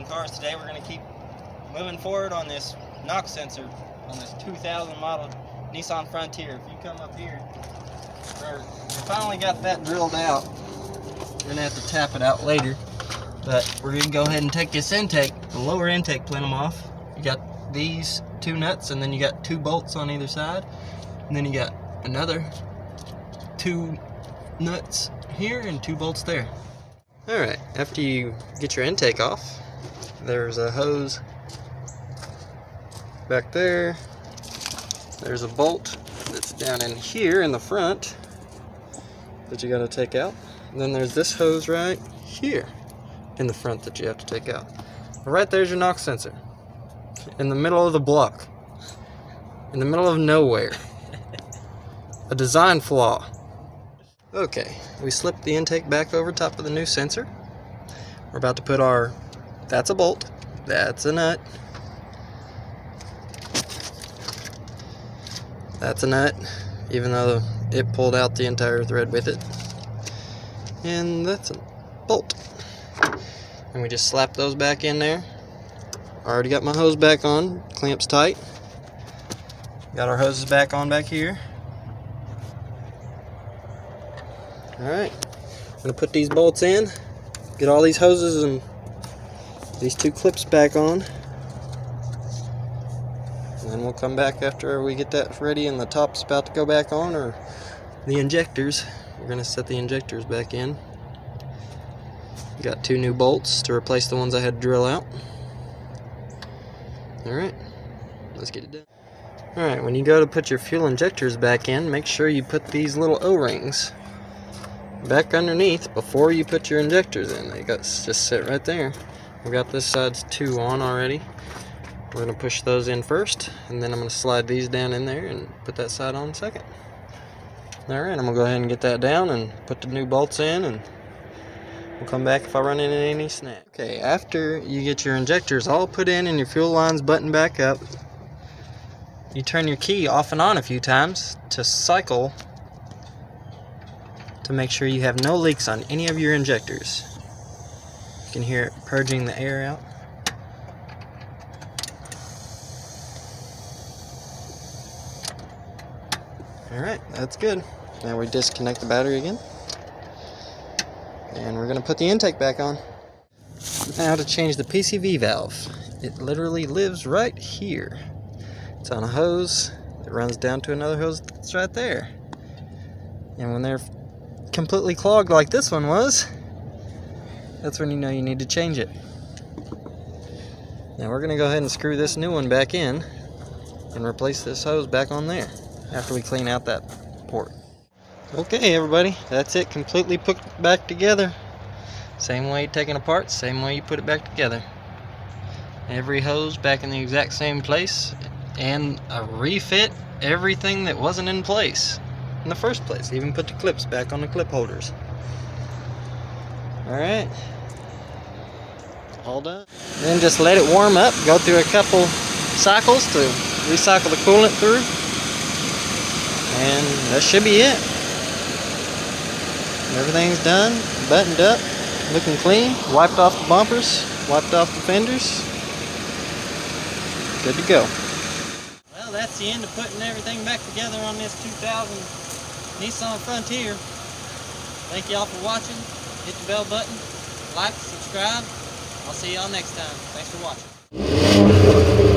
cars today. We're going to keep moving forward on this knock sensor on this 2000 model Nissan Frontier. If you come up here, we finally got that drilled out. We're going to have to tap it out later, but we're going to go ahead and take this intake, the lower intake plenum off. You got these two nuts, and then you got two bolts on either side, and then you got another two nuts here and two bolts there. Alright, after you get your intake off, there's a hose back there. There's a bolt that's down in here in the front that you got to take out. And then there's this hose right here in the front that you have to take out. Right there's your knock sensor. In the middle of the block. In the middle of nowhere. A design flaw. Okay, we slipped the intake back over top of the new sensor. We're about to put our, that's a bolt, that's a nut, that's a nut, even though it pulled out the entire thread with it, and that's a bolt. And we just slap those back in there. Already got my hose back on, clamps tight. Got our hoses back on back here. Alright, I'm going to put these bolts in, get all these hoses and these two clips back on, and then we'll come back after we get that ready and the top's about to go back on, or the injectors. We're going to set the injectors back in. Got two new bolts to replace the ones I had to drill out. Alright, let's get it done. Alright, when you go to put your fuel injectors back in, make sure you put these little O-rings back underneath before you put your injectors in. They just sit right there. We got this side's two on already. We're going to push those in first, and then I'm going to slide these down in there and put that side on second. Alright, I'm going to go ahead and get that down and put the new bolts in, and we'll come back if I run into any snag. Okay, after you get your injectors all put in and your fuel lines buttoned back up, you turn your key off and on a few times to cycle to make sure you have no leaks on any of your injectors. You can hear it purging the air out. Alright, that's good. Now we disconnect the battery again. And we're going to put the intake back on. Now to change the Pcv valve. It literally lives right here. It's on a hose. It runs down to another hose that's right there. And when they're completely clogged like this one was, that's when you know you need to change it. Now we're going to go ahead and screw this new one back in and replace this hose back on there after we clean out that port. Okay everybody, that's it, completely put back together. Same way taken apart, same way you put it back together. Every hose back in the exact same place, and a refit everything that wasn't in place in the first place. Even put the clips back on the clip holders. Alright, all done. Then just let it warm up, go through a couple cycles to recycle the coolant through, and that should be it. Everything's done, buttoned up, looking clean, wiped off the bumpers, wiped off the fenders. Good to go. Well, that's the end of putting everything back together on this 2000 Nissan Frontier. Thank y'all for watching. Hit the bell button, like, subscribe. I'll see y'all next time. Thanks for watching.